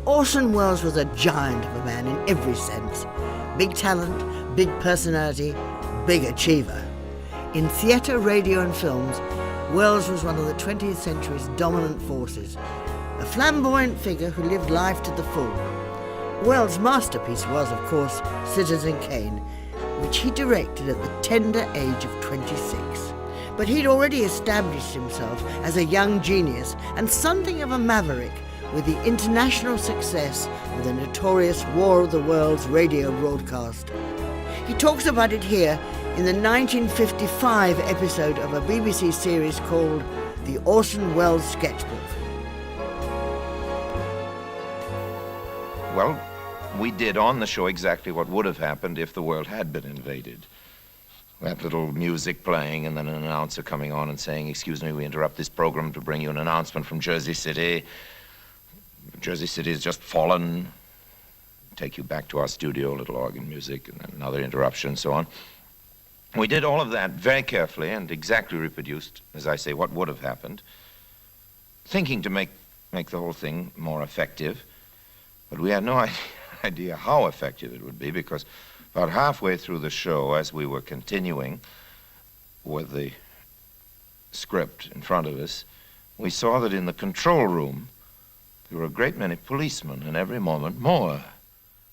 Orson Welles was a giant of a man in every sense. Big talent, big personality, big achiever. In theatre, radio and films, Welles was one of the 20th century's dominant forces, a flamboyant figure who lived life to the full. Welles' masterpiece was, of course, Citizen Kane, which he directed at the tender age of 26. But he'd already established himself as a young genius and something of a maverick with the international success of the notorious War of the Worlds radio broadcast. He talks about it here in the 1955 episode of a BBC series called The Orson Welles Sketchbook. Well, we did on the show exactly what would have happened if the world had been invaded. That little music playing and then an announcer coming on and saying, "Excuse me, we interrupt this program to bring you an announcement from Jersey City. Jersey City has just fallen. Take you back to our studio," a little organ music, and then another interruption, and so on. We did all of that very carefully and exactly reproduced, as I say, what would have happened, thinking to make the whole thing more effective. But we had no idea how effective it would be, because about halfway through the show, as we were continuing with the script in front of us, we saw that in the control room there were a great many policemen, and every moment more.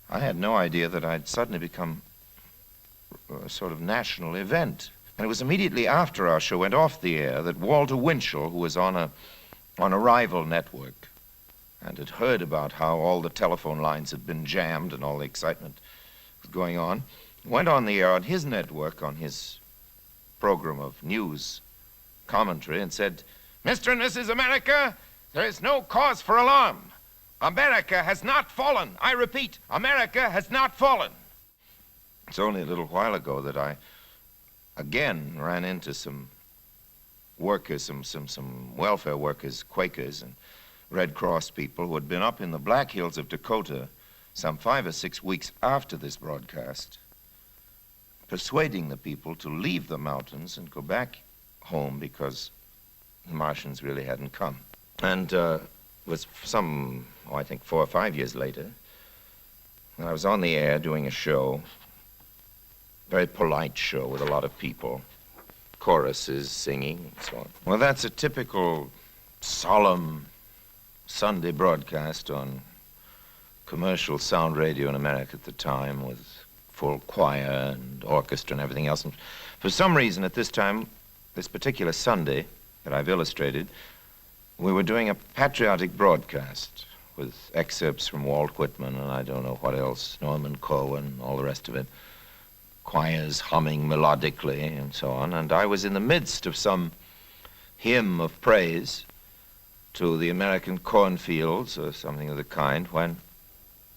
I had no idea that I'd suddenly become a sort of national event. And it was immediately after our show went off the air that Walter Winchell, who was on a rival network and had heard about how all the telephone lines had been jammed and all the excitement was going on, went on the air on his network, on his program of news commentary, and said, "Mr. and Mrs. America, there is no cause for alarm. America has not fallen. I repeat, America has not fallen." It's only a little while ago that I again ran into some workers, some welfare workers, Quakers and Red Cross people who had been up in the Black Hills of Dakota some 5 or 6 weeks after this broadcast, persuading the people to leave the mountains and go back home because the Martians really hadn't come. And it was some, I think 4 or 5 years later, when I was on the air doing a show, very polite show with a lot of people, choruses, singing, and so on. Well, that's a typical solemn Sunday broadcast on commercial sound radio in America at the time, with full choir and orchestra and everything else. And for some reason at this time, this particular Sunday that I've illustrated, we were doing a patriotic broadcast with excerpts from Walt Whitman and I don't know what else, Norman Cohen, all the rest of it, choirs humming melodically and so on. And I was in the midst of some hymn of praise to the American cornfields or something of the kind, when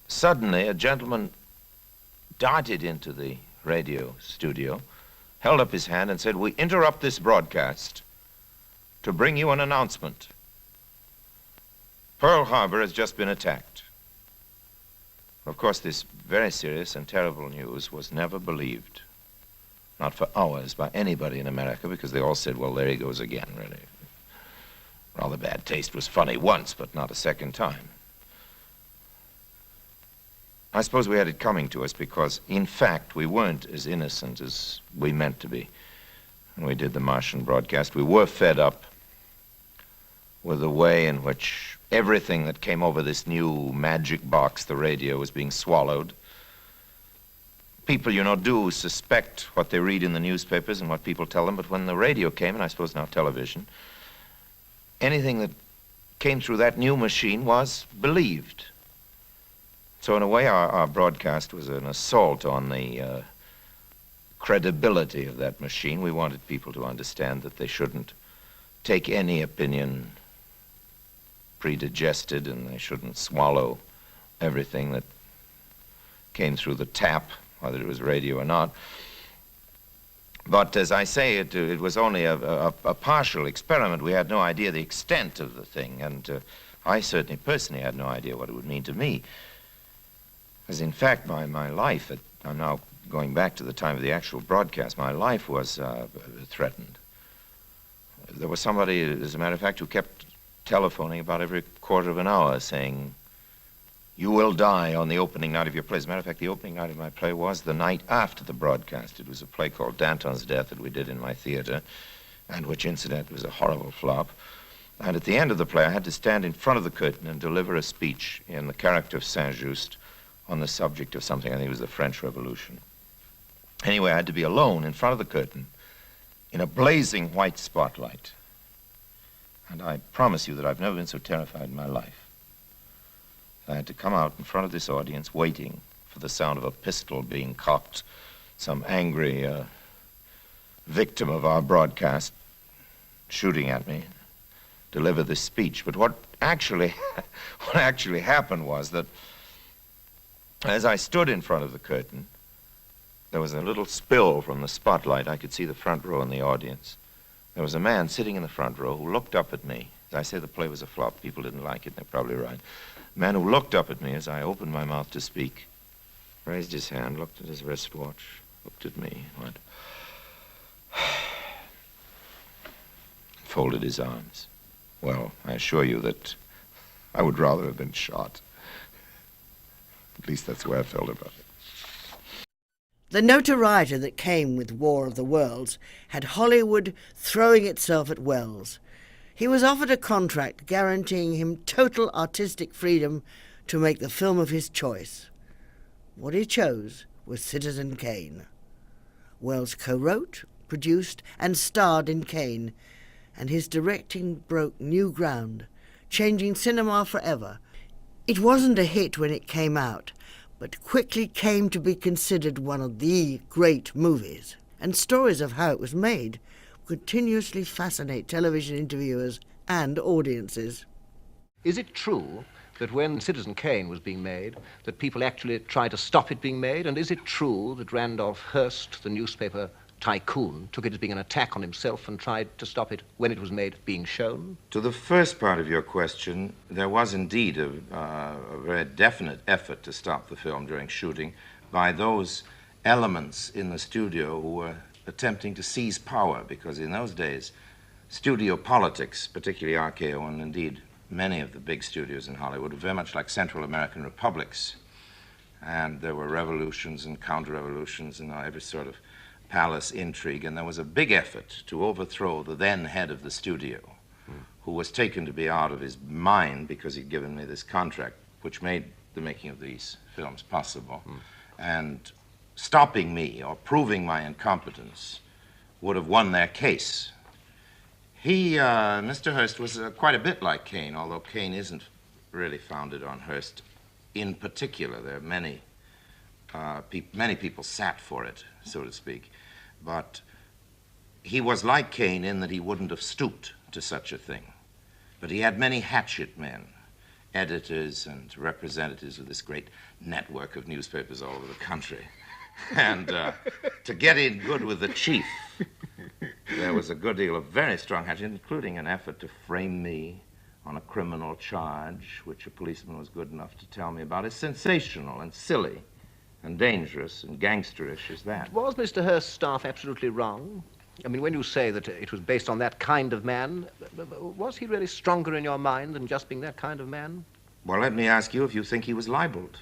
suddenly a gentleman darted into the radio studio, held up his hand and said, "We interrupt this broadcast to bring you an announcement. Pearl Harbor has just been attacked." Of course, this very serious and terrible news was never believed, not for hours, by anybody in America, because they all said, "Well, there he goes again," really. Rather bad taste. Was funny once, but not a second time. I suppose we had it coming to us because, in fact, we weren't as innocent as we meant to be when we did the Martian broadcast. We were fed up with the way in which everything that came over this new magic box, the radio, was being swallowed. People, you know, do suspect what they read in the newspapers and what people tell them, but when the radio came, and I suppose now television, anything that came through that new machine was believed. So in a way, our broadcast was an assault on the credibility of that machine. We wanted people to understand that they shouldn't take any opinion predigested, and they shouldn't swallow everything that came through the tap, whether it was radio or not. But as I say, it was only a partial experiment. We had no idea the extent of the thing, and I certainly personally had no idea what it would mean to me. As in fact, my life, I'm now going back to the time of the actual broadcast, my life was threatened. There was somebody, as a matter of fact, who kept telephoning about every quarter of an hour saying, You will die on the opening night of your play. As a matter of fact, the opening night of my play was the night after the broadcast. It was a play called Danton's Death that we did in my theater, and which, incidentally, was a horrible flop. And at the end of the play, I had to stand in front of the curtain and deliver a speech in the character of Saint-Just on the subject of something, I think it was the French Revolution. Anyway, I had to be alone in front of the curtain in a blazing white spotlight. And I promise you that I've never been so terrified in my life. I had to come out in front of this audience waiting for the sound of a pistol being cocked, some angry victim of our broadcast shooting at me, deliver this speech. But what actually happened was that as I stood in front of the curtain, there was a little spill from the spotlight. I could see the front row in the audience. There was a man sitting in the front row who looked up at me. As I say, the play was a flop. People didn't like it, and they're probably right. A man who looked up at me as I opened my mouth to speak, raised his hand, looked at his wristwatch, looked at me, went, folded his arms. Well, I assure you that I would rather have been shot. At least that's the way I felt about it. The notoriety that came with War of the Worlds had Hollywood throwing itself at Welles. He was offered a contract guaranteeing him total artistic freedom to make the film of his choice. What he chose was Citizen Kane. Welles co-wrote, produced, and starred in Kane, and his directing broke new ground, changing cinema forever. It wasn't a hit when it came out, but quickly came to be considered one of the great movies, and stories of how it was made continuously fascinate television interviewers and audiences. Is it true that when Citizen Kane was being made, that people actually tried to stop it being made? And is it true that Randolph Hearst, the newspaper tycoon, took it as being an attack on himself and tried to stop it when it was made being shown? To the first part of your question, there was indeed a very definite effort to stop the film during shooting by those elements in the studio who were attempting to seize power, because in those days, studio politics, particularly RKO and indeed many of the big studios in Hollywood, were very much like Central American republics. And there were revolutions and counter-revolutions and every sort of palace intrigue, and there was a big effort to overthrow the then head of the studio, who was taken to be out of his mind because he'd given me this contract, which made the making of these films possible. And stopping me or proving my incompetence would have won their case. Mr. Hearst was quite a bit like Kane, although Kane isn't really founded on Hearst in particular. There are many people sat for it, so to speak. But he was like Kane in that he wouldn't have stooped to such a thing. But he had many hatchet men, editors and representatives of this great network of newspapers all over the country. And to get in good with the chief, there was a good deal of very strong hatchet, including an effort to frame me on a criminal charge, which a policeman was good enough to tell me about. It's sensational and silly and dangerous and gangsterish as that. Was Mr. Hearst's staff absolutely wrong? I mean, when you say that it was based on that kind of man, was he really stronger in your mind than just being that kind of man? Well, let me ask you if you think he was libeled.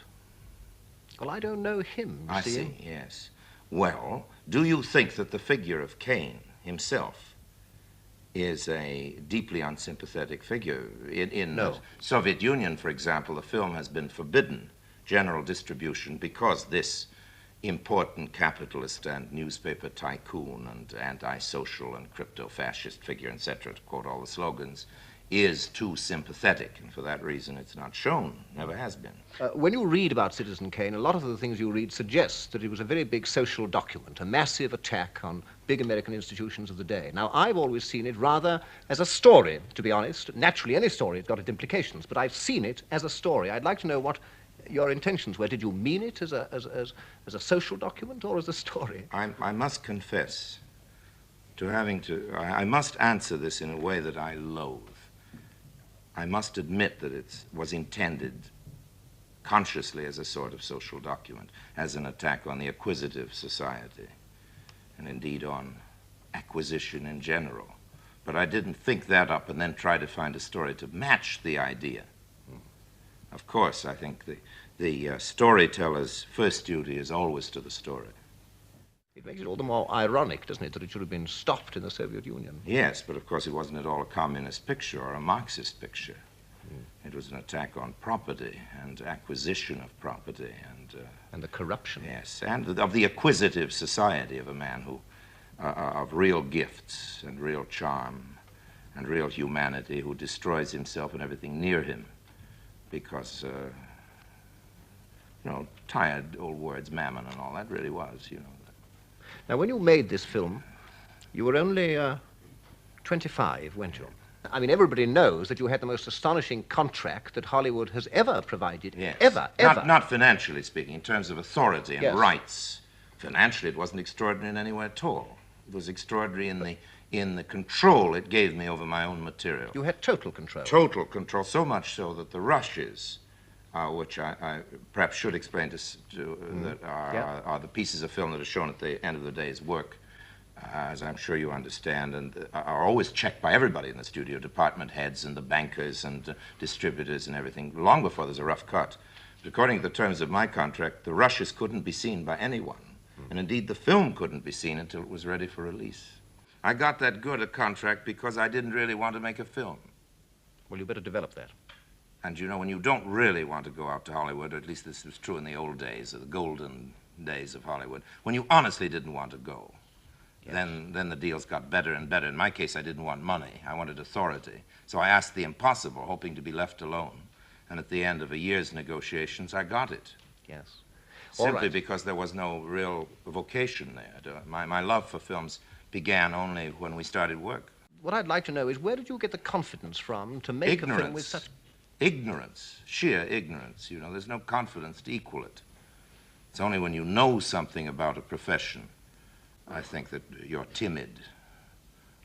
Well, I don't know him, I see, yes. Well, do you think that the figure of Kane himself is a deeply unsympathetic figure? In No. the Soviet Union, for example, the film has been forbidden general distribution because this important capitalist and newspaper tycoon and anti-social and crypto-fascist figure, etc., to quote all the slogans, is too sympathetic, and for that reason it's not shown, never has been. When you read about Citizen Kane, a lot of the things you read suggest that it was a very big social document, a massive attack on big American institutions of the day. Now, I've always seen it rather as a story, to be honest. Naturally, any story has got its implications, but I've seen it as a story. I'd like to know what your intentions were. Did you mean it as a social document or as a story? I must confess to I must answer this in a way that I loathe. I must admit that it was intended consciously as a sort of social document, as an attack on the acquisitive society, and indeed on acquisition in general. But I didn't think that up and then try to find a story to match the idea. Of course, I think the storyteller's first duty is always to the story. It makes it all the more ironic, doesn't it, that it should have been stopped in the Soviet Union. Yes, but of course it wasn't at all a communist picture or a Marxist picture. It was an attack on property and acquisition of property And the corruption. yes, and of the acquisitive society of a man who, of real gifts and real charm and real humanity, who destroys himself and everything near him because, tired old words, mammon and all that really was, Now, when you made this film, you were only 25, weren't you? I mean, everybody knows that you had the most astonishing contract that Hollywood has ever provided. Yes. Ever. Not financially speaking, in terms of authority and Yes. rights. Financially, it wasn't extraordinary in any way at all. It was extraordinary in the control it gave me over my own material. You had total control. Total control, so much so that the rushes, which I perhaps should explain that are the pieces of film that are shown at the end of the day's work, as I'm sure you understand, and are always checked by everybody in the studio, department heads and the bankers and distributors and everything, long before there's a rough cut. But according to the terms of my contract, the rushes couldn't be seen by anyone. And indeed, the film couldn't be seen until it was ready for release. I got that good a contract because I didn't really want to make a film. Well, you better develop that. And when you don't really want to go out to Hollywood, or at least this was true in the old days, the golden days of Hollywood, when you honestly didn't want to go, Yes. then the deals got better and better. In my case, I didn't want money. I wanted authority. So I asked the impossible, hoping to be left alone. And at the end of a year's negotiations, I got it. Yes. All Simply right. because there was no real vocation there. My love for films began only when we started work. What I'd like to know is, where did you get the confidence from to make a film with such... Ignorance, sheer ignorance. There's no confidence to equal it. It's only when you know something about a profession, I think, that you're timid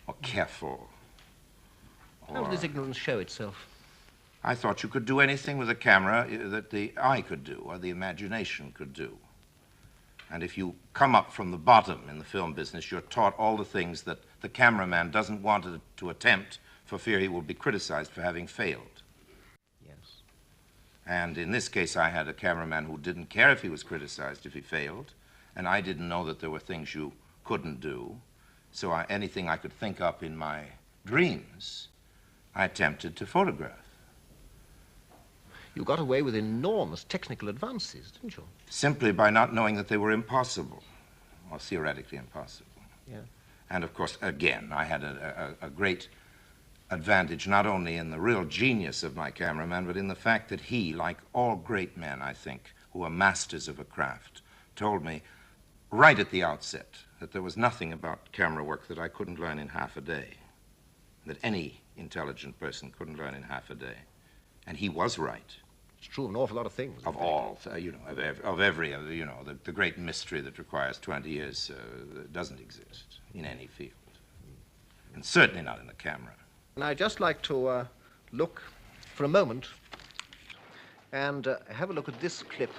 or careful. How did this ignorance show itself? I thought you could do anything with a camera that the eye could do or the imagination could do. And if you come up from the bottom in the film business, you're taught all the things that the cameraman doesn't want to attempt for fear he will be criticized for having failed. Yes. And in this case, I had a cameraman who didn't care if he was criticized if he failed, and I didn't know that there were things you couldn't do. So anything I could think up in my dreams, I attempted to photograph. You got away with enormous technical advances, didn't you? Simply by not knowing that they were impossible, or theoretically impossible. Yeah. And of course, again, I had a great advantage not only in the real genius of my cameraman, but in the fact that he, like all great men, I think, who are masters of a craft, told me right at the outset that there was nothing about camera work that I couldn't learn in half a day, that any intelligent person couldn't learn in half a day. And he was right. It's true of an awful lot of things. Of all, of every, the great mystery that requires 20 years doesn't exist in any field. And certainly not in the camera. And I'd just like to look for a moment and have a look at this clip.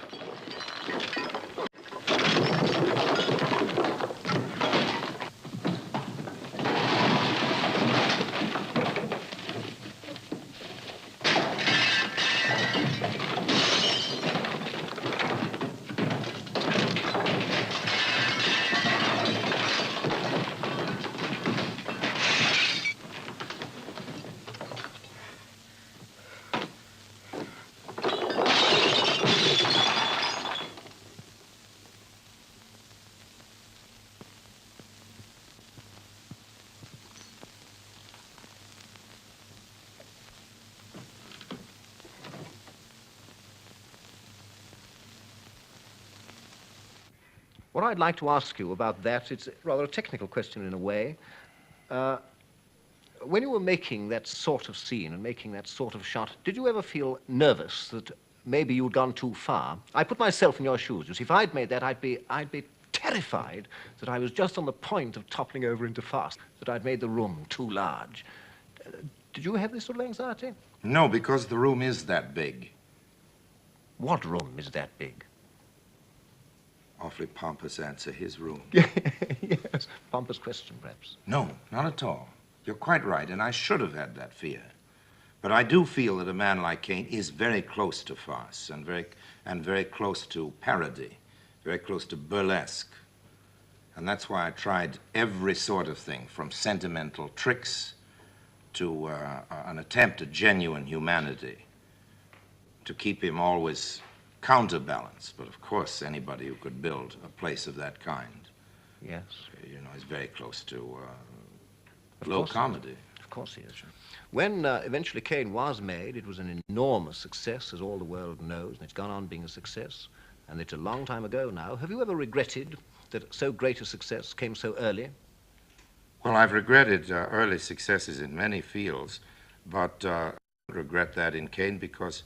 What I'd like to ask you about that, it's rather a technical question in a way. When you were making that sort of scene and making that sort of shot, did you ever feel nervous that maybe you'd gone too far? I put myself in your shoes. You see, if I'd made that, I'd be terrified that I was just on the point of toppling over into fast, that I'd made the room too large. Did you have this sort of anxiety? No, because the room is that big. What room is that big? Awfully pompous answer, his room. Yes, pompous question, perhaps. No, not at all. You're quite right, and I should have had that fear. But I do feel that a man like Kane is very close to farce and very close to parody, very close to burlesque. And that's why I tried every sort of thing, from sentimental tricks to an attempt at genuine humanity, to keep him always counterbalanced. But of course, anybody who could build a place of that kind, Yes. Is very close to Of low course he is. comedy. Of course he is. When eventually Kane was made, it was an enormous success, as all the world knows, and it's gone on being a success. And it's a long time ago now. Have you ever regretted that so great a success came so early? Well, I've regretted early successes in many fields, but I regret that in Kane because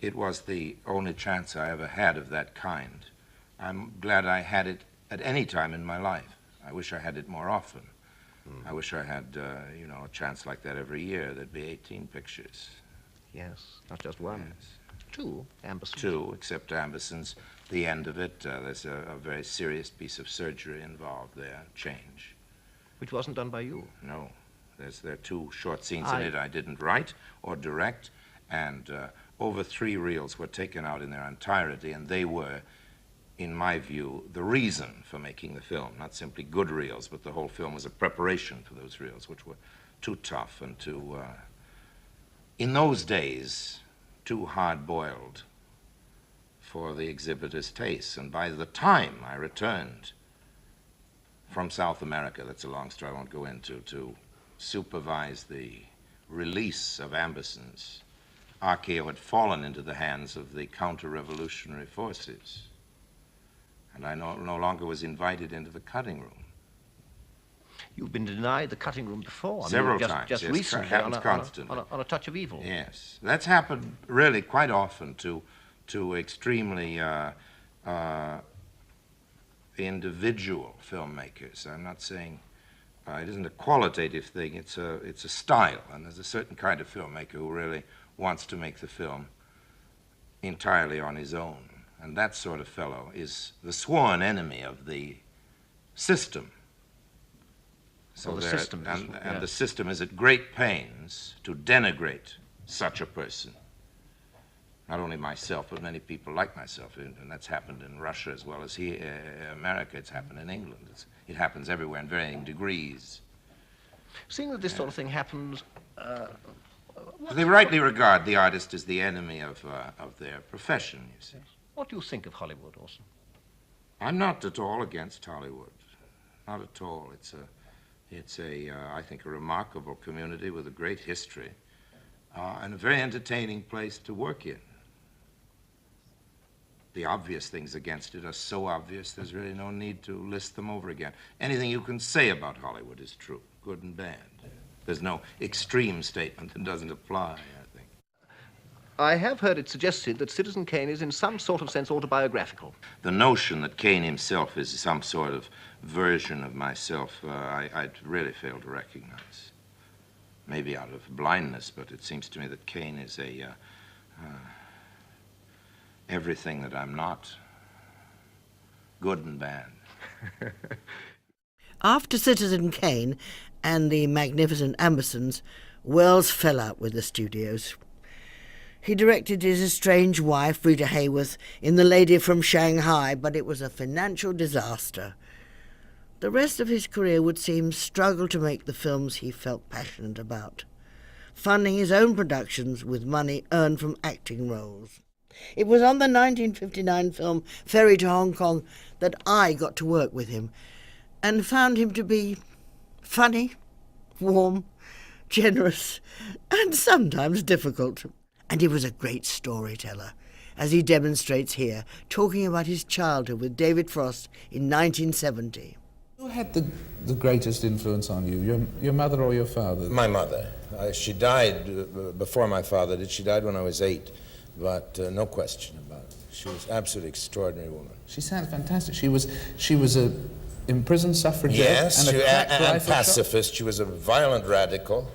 it was the only chance I ever had of that kind. I'm glad I had it at any time in my life. I wish I had it more often. I wish I had, a chance like that every year. There'd be 18 pictures. Yes, not just one. Yes. 2, Amberson. 2, except Amberson's. The end of it, there's a very serious piece of surgery involved there, change. Which wasn't done by you. No, there are 2 short scenes in it I didn't write or direct, and over 3 reels were taken out in their entirety, and they were, in my view, the reason for making the film. Not simply good reels, but the whole film was a preparation for those reels, which were too tough and too, in those days, too hard-boiled for the exhibitor's taste. And by the time I returned from South America, that's a long story I won't go into, to supervise the release of Amberson's, RKO had fallen into the hands of the counter-revolutionary forces. And I no longer was invited into the cutting room. You've been denied the cutting room before. Several just, times. Just yes, recently, happens constantly. on a touch of evil. Yes, that's happened really quite often to extremely individual filmmakers. I'm not saying it isn't a qualitative thing. It's a style, and there's a certain kind of filmmaker who really wants to make the film entirely on his own. And that sort of fellow is the sworn enemy of the system. So the they're- system is- and yes. the system is at great pains to denigrate such a person. Not only myself, but many people like myself. And that's happened in Russia as well as here, America. It's happened in England. It happens everywhere in varying degrees. Seeing that this sort of thing happens, They rightly regard the artist as the enemy of their profession, you see. what do you think of Hollywood, Orson? I'm not at all against Hollywood. Not at all. It's I think, a remarkable community with a great history and a very entertaining place to work in. The obvious things against it are so obvious, there's really no need to list them over again. Anything you can say about Hollywood is true, good and bad. There's no extreme statement that doesn't apply, I think. I have heard it suggested that Citizen Kane is in some sort of sense autobiographical. The notion that Kane himself is some sort of version of myself, I'd really fail to recognize. Maybe out of blindness, but it seems to me that Kane is everything that I'm not, good and bad. After Citizen Kane and the magnificent Ambersons, Wells fell out with the studios. He directed his estranged wife, Rita Hayworth, in The Lady from Shanghai, but it was a financial disaster. The rest of his career would seem struggle to make the films he felt passionate about, funding his own productions with money earned from acting roles. It was on the 1959 film Ferry to Hong Kong that I got to work with him and found him to be funny, warm, generous, and sometimes difficult. And he was a great storyteller, as he demonstrates here, talking about his childhood with David Frost in 1970. Who had the greatest influence on you, your mother or your father? My mother. She died before my father did. She died when I was 8, but no question about it. She was an absolutely extraordinary woman. She sounds fantastic. She was a imprisoned suffragette Yes, and a crack and rifle shot. pacifist. She was a violent radical,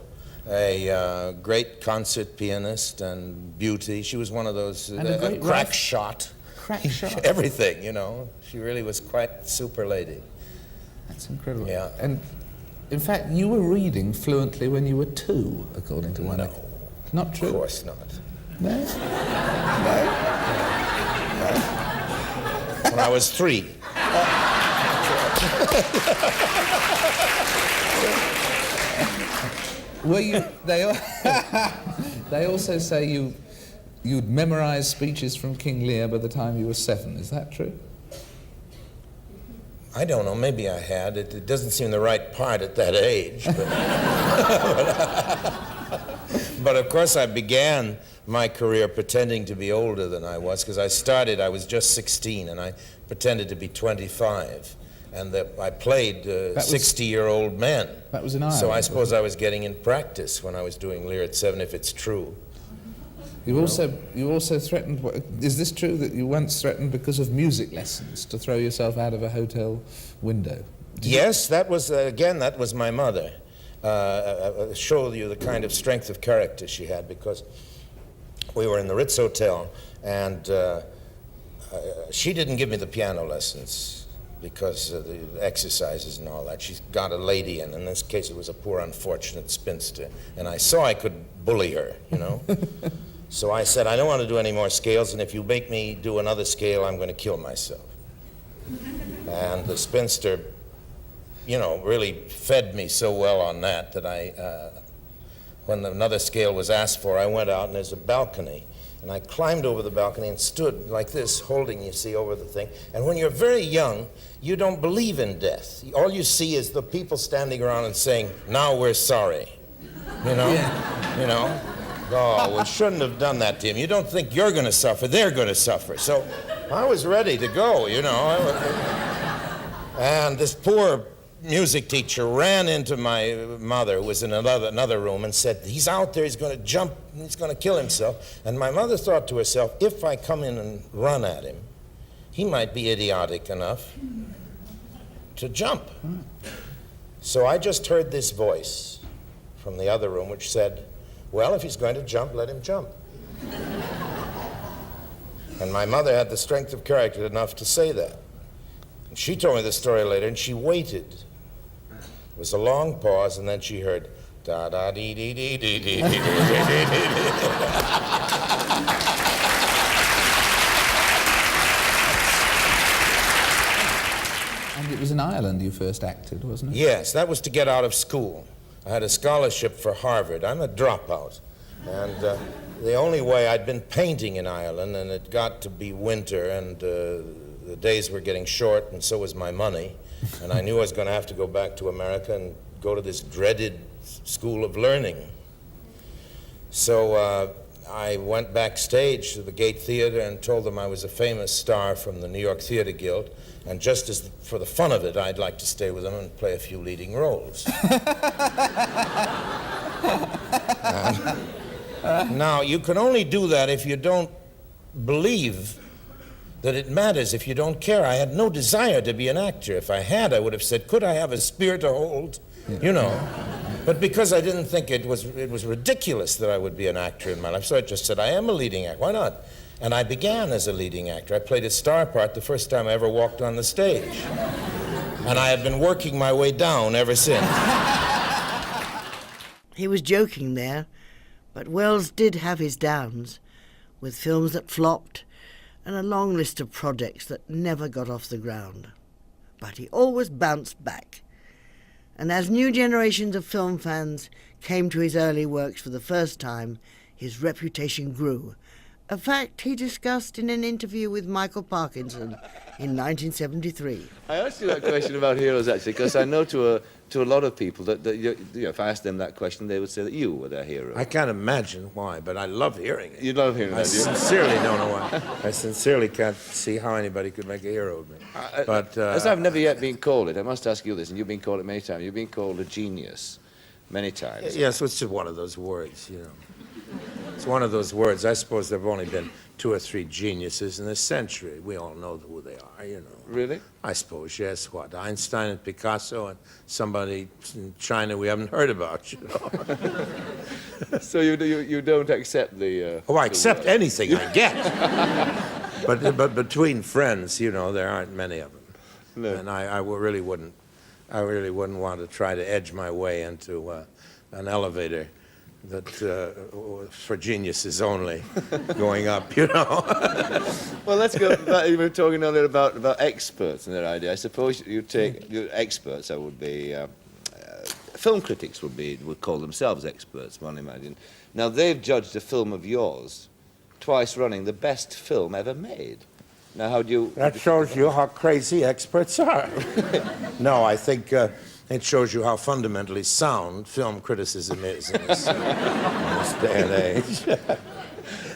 a great concert pianist and beauty. She was one of those And a great crack rifle- shot. Crack shot. Everything, you know. She really was quite super lady. That's incredible. Yeah. And in fact, you were reading fluently when you were 2, according to one. No. Not true? Of course not. No? When I was 3. Were you... They also say you'd memorize speeches from King Lear by the time you were 7. Is that true? I don't know, maybe I had. It doesn't seem the right part at that age. But of course I began my career pretending to be older than I was, because I was just 16, and I pretended to be 25. And I played 60-year-old men. That was in Ireland. So I suppose I was getting in practice when I was doing Lear at 7, if it's true. You also threatened, is this true that you once threatened because of music lessons to throw yourself out of a hotel window? Yes, that was, again, that was my mother. Show you the kind of strength of character she had, because we were in the Ritz Hotel, and she didn't give me the piano lessons because of the exercises and all that. She got a lady in this case it was a poor unfortunate spinster, and I saw I could bully her, you know. So I said, I don't want to do any more scales, and if you make me do another scale, I'm going to kill myself. And the spinster, you know, really fed me so well on that when another scale was asked for, I went out and there's a balcony. And I climbed over the balcony and stood like this, holding, you see, over the thing. And when you're very young, you don't believe in death. All you see is the people standing around and saying, now we're sorry. You know? Yeah. You know? Oh, we shouldn't have done that to him. You don't think you're going to suffer, they're going to suffer. So I was ready to go, you know. And this poor music teacher ran into my mother, who was in another room, and said, he's out there, he's going to jump, he's going to kill himself. And my mother thought to herself, if I come in and run at him, he might be idiotic enough to jump. So I just heard this voice from the other room which said, well, if he's going to jump, let him jump. And my mother had the strength of character enough to say that. And she told me the story later, and she waited. It was a long pause, and then she heard da da dee dee dee dee dee dee dee dee. And it was in Ireland you first acted, wasn't it? Yes, that was to get out of school. I had a scholarship for Harvard. I'm a dropout. And the only way, I'd been painting in Ireland, and it got to be winter, and the days were getting short, and so was my money. And I knew I was going to have to go back to America and go to this dreaded school of learning. So I went backstage to the Gate Theater and told them I was a famous star from the New York Theater Guild, and just as for the fun of it, I'd like to stay with them and play a few leading roles. Now, you can only do that if you don't believe that it matters, if you don't care. I had no desire to be an actor. If I had, I would have said, could I have a spear to hold? You know. But because I didn't think it was ridiculous that I would be an actor in my life, so I just said, I am a leading actor. Why not? And I began as a leading actor. I played a star part the first time I ever walked on the stage. And I have been working my way down ever since. He was joking there, but Wells did have his downs, with films that flopped and a long list of projects that never got off the ground. But he always bounced back. And as new generations of film fans came to his early works for the first time, his reputation grew, a fact he discussed in an interview with Michael Parkinson in 1973. I asked you that question about heroes, actually, because I know to a lot of people that if I asked them that question, they would say that you were their hero. I can't imagine why, but I love hearing it. You love hearing I that, do you? sincerely don't know why. I sincerely can't see how anybody could make a hero of me. But as I've never yet been called it, I must ask you this, and you've been called it many times. You've been called a genius many times. yes, it's just one of those words, you know. It's one of those words. I suppose there have only been 2 or 3 geniuses in this century. We all know who they are, you know. Really? I suppose, yes. What, Einstein and Picasso and somebody in China we haven't heard about, you know. So you don't accept the... Oh, I accept anything I get. But between friends, you know, there aren't many of them. No. And I really wouldn't want to try to edge my way into an elevator that for geniuses only going up, you know. Well, let's go back. You were talking earlier about experts and their idea. I suppose you take your experts, that would be film critics would call themselves experts, one imagine. Now, they've judged a film of yours twice running the best film ever made. Now, how do you... That shows you how crazy experts are. No, I think it shows you how fundamentally sound film criticism is in this day and age.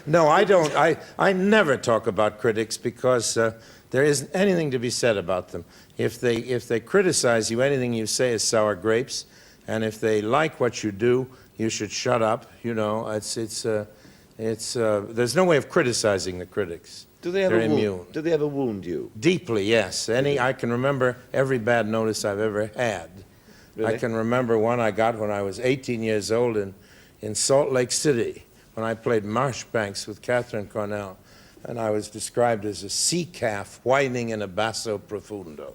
No, I don't. I never talk about critics because there isn't anything to be said about them. If they criticize you, anything you say is sour grapes. And if they like what you do, you should shut up. You know, there's no way of criticizing the critics. Do they ever They're immune. Do they ever wound you? Deeply, yes. I can remember every bad notice I've ever had. Really? I can remember one I got when I was 18 years old in Salt Lake City, when I played Marshbanks with Catherine Cornell, and I was described as a sea calf whining in a basso profundo.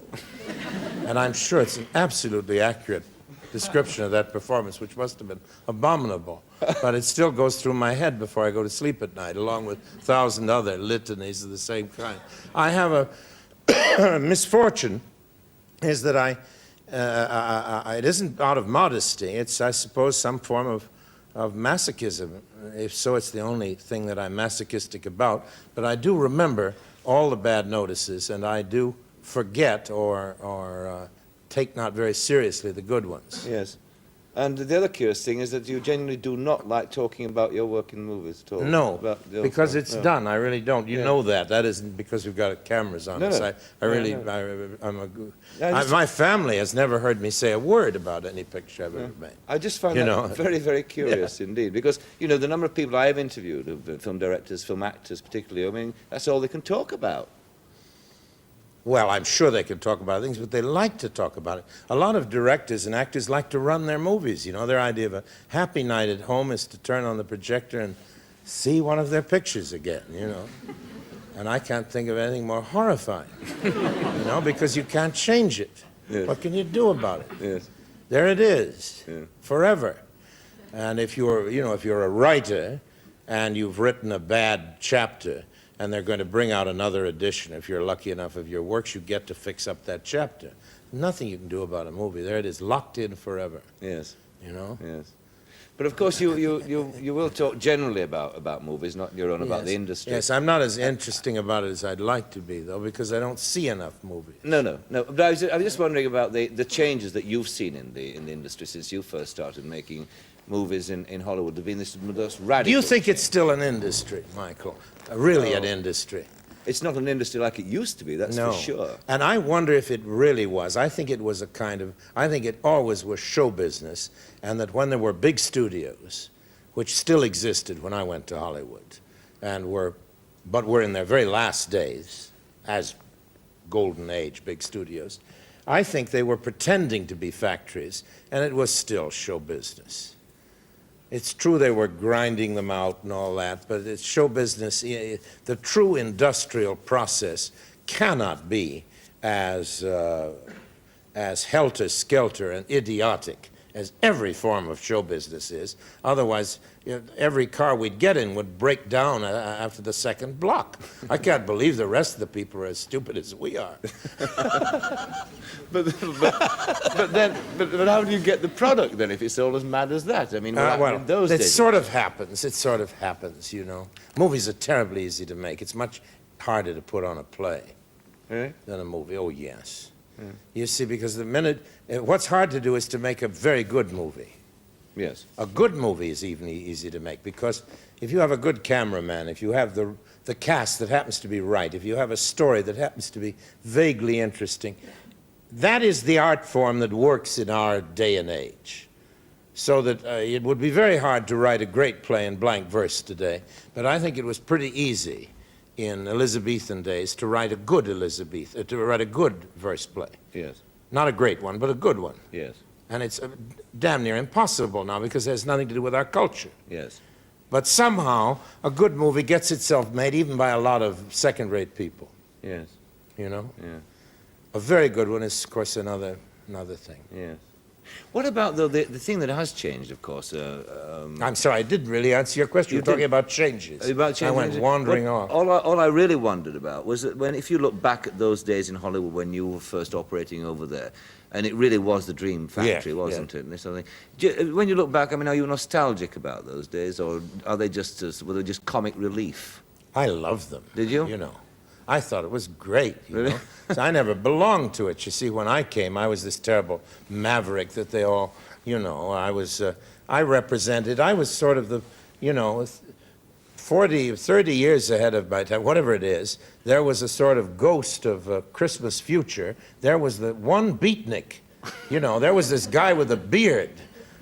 And I'm sure it's an absolutely accurate description of that performance, which must have been abominable. But it still goes through my head before I go to sleep at night, along with 1,000 other litanies of the same kind. I have a misfortune, is that it isn't out of modesty. It's, I suppose, some form of masochism. If so, it's the only thing that I'm masochistic about. But I do remember all the bad notices, and I do forget or take not very seriously the good ones. Yes. And the other curious thing is that you genuinely do not like talking about your work in movies at all. No, because it's done. I really don't. You know that. That isn't because we've got cameras on us. My family has never heard me say a word about any picture I've ever made. I just find that very, very curious indeed, because, you know, the number of people I have interviewed, film directors, film actors particularly, I mean, that's all they can talk about. Well, I'm sure they can talk about things, but they like to talk about it. A lot of directors and actors like to run their movies. You know, their idea of a happy night at home is to turn on the projector and see one of their pictures again, you know. And I can't think of anything more horrifying, you know, because you can't change it. Yes. What can you do about it? Yes. There it is, forever. And if you're a writer and you've written a bad chapter, and they're going to bring out another edition, if you're lucky enough of your works, you get to fix up that chapter. Nothing you can do about a movie. There it is, locked in forever. Yes. You know? Yes. But of course, you will talk generally about movies, not your own about the industry. Yes, I'm not as interesting about it as I'd like to be, though, because I don't see enough movies. No. But I was just wondering about the changes that you've seen in the industry since you first started making movies in Hollywood. Have been this most radical. Do you think it's still an industry, Michael? Really an industry? It's not an industry like it used to be, that's for sure. And I wonder if it really was. I think it was I think it always was show business, and that when there were big studios, which still existed when I went to Hollywood, but were in their very last days as golden age big studios, I think they were pretending to be factories, and it was still show business. It's true they were grinding them out and all that, but it's show business. The true industrial process cannot be as helter-skelter and idiotic as every form of show business is. Otherwise, every car we'd get in would break down after the second block. I can't believe the rest of the people are as stupid as we are. But how do you get the product then if it's all as mad as that? I mean, in those days. It sort of happens, you know. Movies are terribly easy to make. It's much harder to put on a play than a movie. Oh, yes. You see, because what's hard to do is to make a very good movie. Yes. A good movie is even easy to make, because if you have a good cameraman, if you have the cast that happens to be right, if you have a story that happens to be vaguely interesting, that is the art form that works in our day and age. So that it would be very hard to write a great play in blank verse today, but I think it was pretty easy in Elizabethan days to write a good verse play. Yes. Not a great one, but a good one. Yes. And it's damn near impossible now because it has nothing to do with our culture. Yes. But somehow a good movie gets itself made even by a lot of second-rate people. Yes. You know? Yeah. A very good one is, of course, another thing. Yes. What about, though, the thing that has changed, of course? I'm sorry, I didn't really answer your question. You You're talking did. about changes. About I went changes. wandering But off. all I really wondered about was that if you look back at those days in Hollywood when you were first operating over there, and it really was the dream factory, Yeah, wasn't it? And this sort of thing. When you look back, I mean, are you nostalgic about those days, or are they were they just comic relief? I loved them. Did you? You know, I thought it was great. You Really? know, so I never belonged to it. You see, when I came, I was this terrible maverick that they all, you know, I was sort of the, you know, 40, 30 years ahead of my time, whatever it is. There was a sort of ghost of a Christmas future. There was the one beatnik, you know, there was this guy with a beard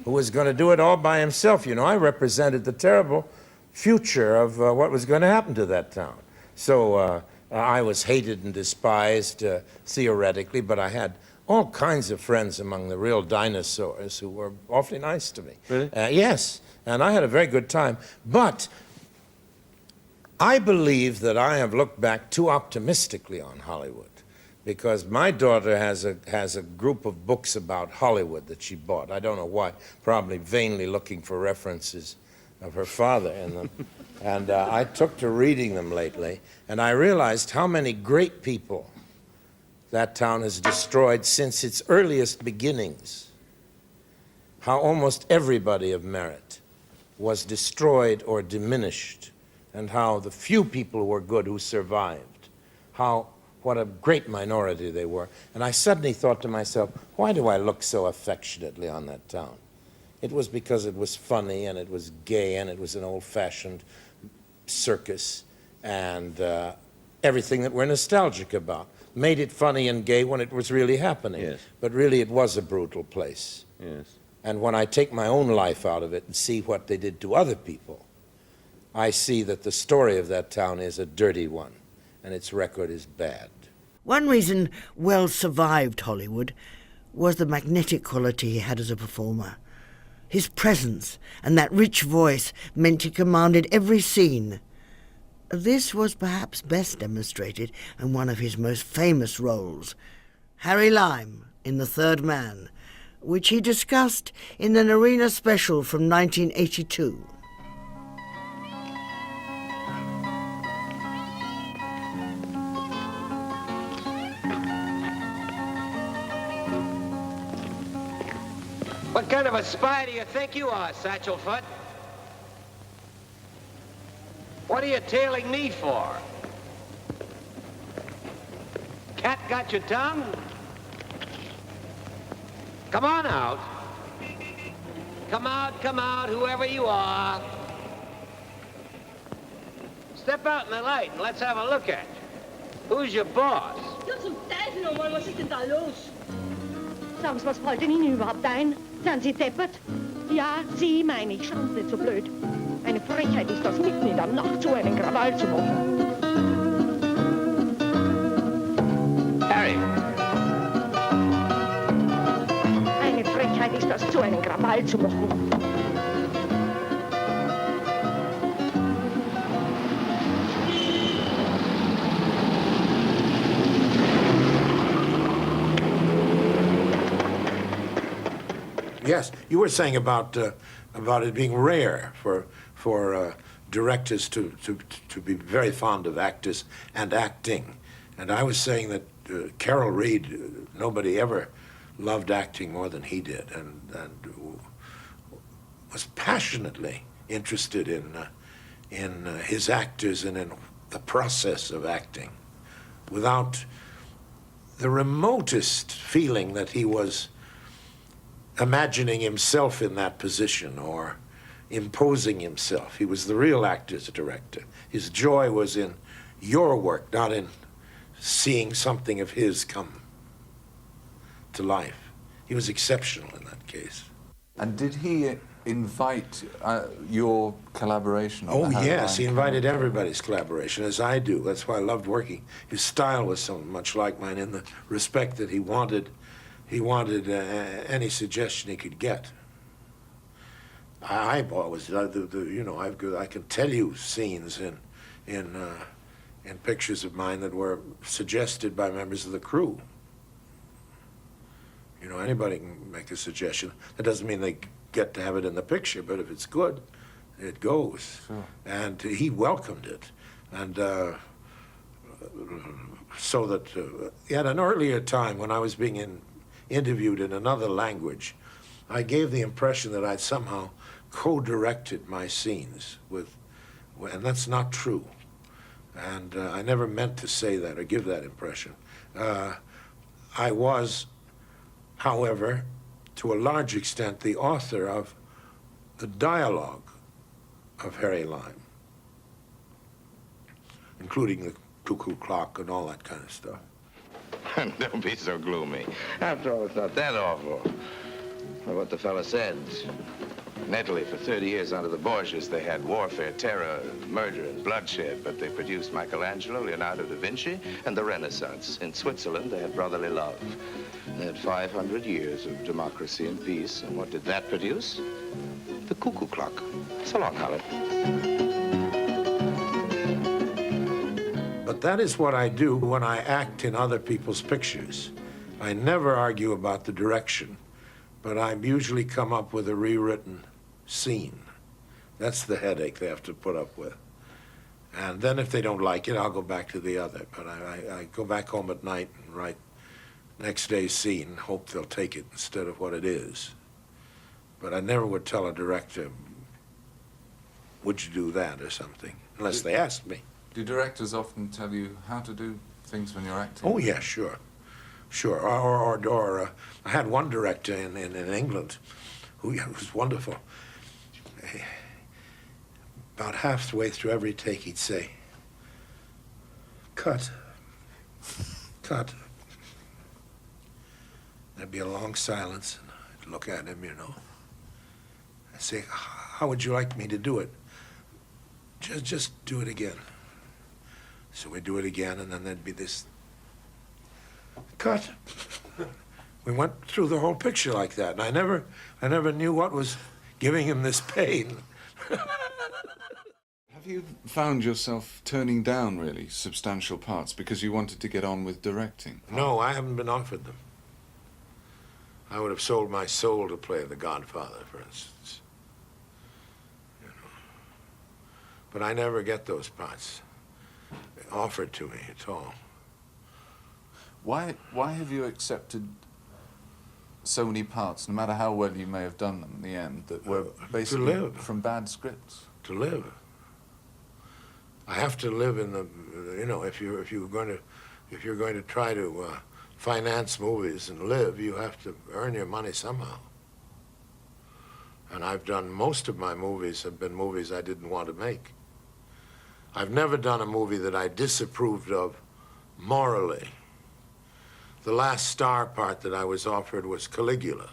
who was going to do it all by himself. You know, I represented the terrible future of what was going to happen to that town. So I was hated and despised, theoretically, but I had all kinds of friends among the real dinosaurs who were awfully nice to me. Really? Yes, and I had a very good time. But I believe that I have looked back too optimistically on Hollywood, because my daughter has a group of books about Hollywood that she bought. I don't know why, probably vainly looking for references of her father in them. And I took to reading them lately, and I realized how many great people that town has destroyed since its earliest beginnings. How almost everybody of merit was destroyed or diminished, and how the few people who were good who survived, what a great minority they were. And I suddenly thought to myself, why do I look so affectionately on that town? It was because it was funny, and it was gay, and it was an old-fashioned circus, and everything that we're nostalgic about. Made it funny and gay when it was really happening. Yes. But really it was a brutal place. Yes. And when I take my own life out of it and see what they did to other people, I see that the story of that town is a dirty one, and its record is bad. One reason Wells survived Hollywood was the magnetic quality he had as a performer. His presence and that rich voice meant he commanded every scene. This was perhaps best demonstrated in one of his most famous roles, Harry Lime in The Third Man, which he discussed in an arena special from 1982. What kind of a spy do you think you are, Satchelfoot? What are you tailing me for? Cat got your tongue? Come on out. Come out, whoever you are. Step out in the light and let's have a look at you. Who's your boss? Ja, zum Teufel nochmal, was ist denn da los? Sagen Sie, was fällt denn Ihnen überhaupt ein? Sind Sie deppert? Ja, Sie meine ich, schauen Sie nicht so blöd. Eine Frechheit ist das, mitten in der Nacht so einen Krawall zu machen. Harry. Eine Frechheit ist das, so einen Krawall zu machen. Yes, you were saying about it being rare for directors to be very fond of actors and acting, and I was saying that Carol Reed, nobody ever loved acting more than he did, and was passionately interested in his actors and in the process of acting, without the remotest feeling that he was imagining himself in that position or imposing himself. He was the real actor's director. His joy was in your work, not in seeing something of his come to life. He was exceptional in that case. And did he invite your collaboration? Oh, on yes, he Harry invited everybody's collaboration, as I do. That's why I loved working. His style was so much like mine in the respect that he wanted any suggestion he could get. I've always, I can tell you scenes in pictures of mine that were suggested by members of the crew. You know, anybody can make a suggestion. That doesn't mean they get to have it in the picture, but if it's good, it goes. Sure. And he welcomed it. And so that at an earlier time when I was being interviewed in another language, I gave the impression that I'd somehow co-directed my scenes with, and that's not true. And I never meant to say that or give that impression. I was, however, to a large extent, the author of the dialogue of Harry Lime, including the cuckoo clock and all that kind of stuff. Don't be so gloomy. After all, it's not that awful. Well, what the fella said. In Italy, for 30 years under the Borgias, they had warfare, terror, murder, and bloodshed, but they produced Michelangelo, Leonardo da Vinci, and the Renaissance. In Switzerland, they had brotherly love. They had 500 years of democracy and peace, and what did that produce? The cuckoo clock. So long, Howard. But that is what I do when I act in other people's pictures. I never argue about the direction, but I usually come up with a rewritten scene. That's the headache they have to put up with. And then if they don't like it, I'll go back to the other. But I go back home at night and write next day's scene and hope they'll take it instead of what it is. But I never would tell a director, would you do that or something, unless they asked me. Do directors often tell you how to do things when you're acting? Oh, yeah, sure. Sure. Or I had one director in England who was wonderful. About halfway through every take, he'd say, cut, cut. There'd be a long silence, and I'd look at him, you know. I'd say, how would you like me to do it? Just do it again. So we'd do it again, and then there'd be this cut. We went through the whole picture like that, and I never knew what was giving him this pain. Have you found yourself turning down really substantial parts because you wanted to get on with directing? No, I haven't been offered them. I would have sold my soul to play The Godfather, for instance. You know. But I never get those parts offered to me at all. Why have you accepted so many parts, no matter how well you may have done them in the end, that were basically from bad scripts? To live. I have to live in the, you know, if you're going to try to finance movies and live, you have to earn your money somehow. And I've done, most of my movies have been movies I didn't want to make. I've never done a movie that I disapproved of morally. The last star part that I was offered was Caligula,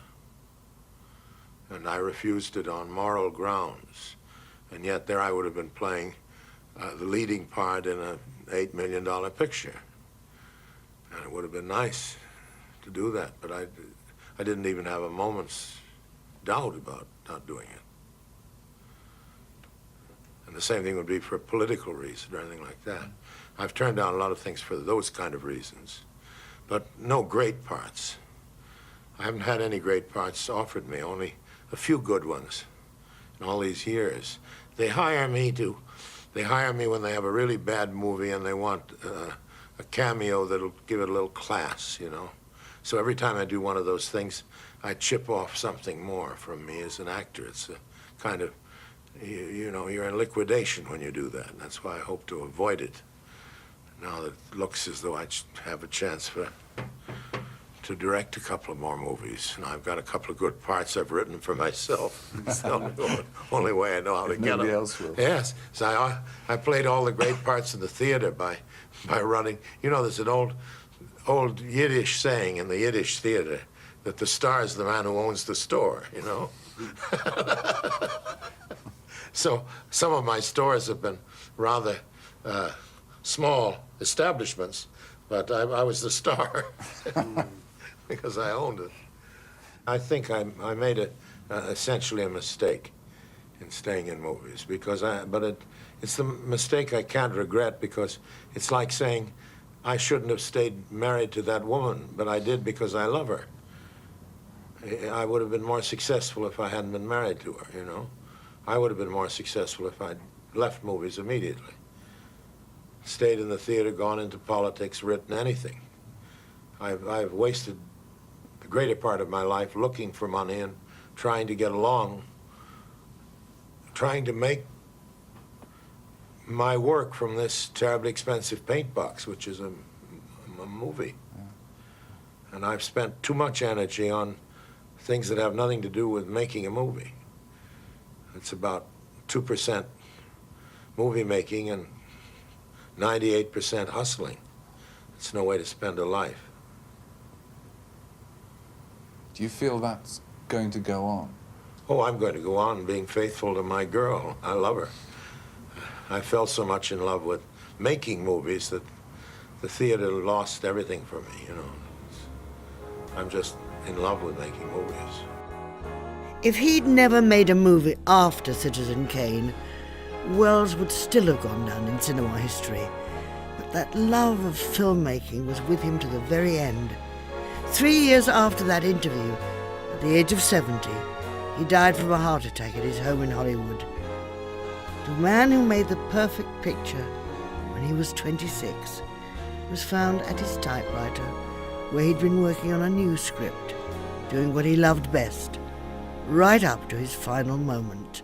and I refused it on moral grounds. And yet there I would have been playing the leading part in an $8 million picture. And it would have been nice to do that, but I didn't even have a moment's doubt about not doing it. And the same thing would be for a political reason or anything like that. I've turned down a lot of things for those kind of reasons, but no great parts. I haven't had any great parts offered me, only a few good ones in all these years. They hire me when they have a really bad movie and they want a cameo that'll give it a little class, you know. So every time I do one of those things, I chip off something more from me as an actor. It's a kind of, you know, you're in liquidation when you do that. And that's why I hope to avoid it. Now that it looks as though I have a chance to direct a couple of more movies. And I've got a couple of good parts I've written for myself. It's the only way I know how to get them. Nobody else will. Yes. So I played all the great parts in the theater by running. You know, there's an old Yiddish saying in the Yiddish theater that the star is the man who owns the store, you know? So some of my stores have been rather small establishments, but I was the star because I owned it. I think I made essentially a mistake in staying in movies because it's the mistake I can't regret because it's like saying I shouldn't have stayed married to that woman, but I did because I love her. I would have been more successful if I hadn't been married to her, you know. I would have been more successful if I'd left movies immediately. Stayed in the theater, gone into politics, written anything. I've wasted the greater part of my life looking for money and trying to get along, trying to make my work from this terribly expensive paint box, which is a movie. Yeah. And I've spent too much energy on things that have nothing to do with making a movie. It's about 2% movie making and 98% hustling. It's no way to spend a life. Do you feel that's going to go on? Oh, I'm going to go on being faithful to my girl. I love her. I fell so much in love with making movies that the theater lost everything for me, you know. I'm just in love with making movies. If he'd never made a movie after Citizen Kane, Wells would still have gone down in cinema history. But that love of filmmaking was with him to the very end. 3 years after that interview, at the age of 70, he died from a heart attack at his home in Hollywood. The man who made the perfect picture when he was 26 was found at his typewriter, where he'd been working on a new script, doing what he loved best, right up to his final moment.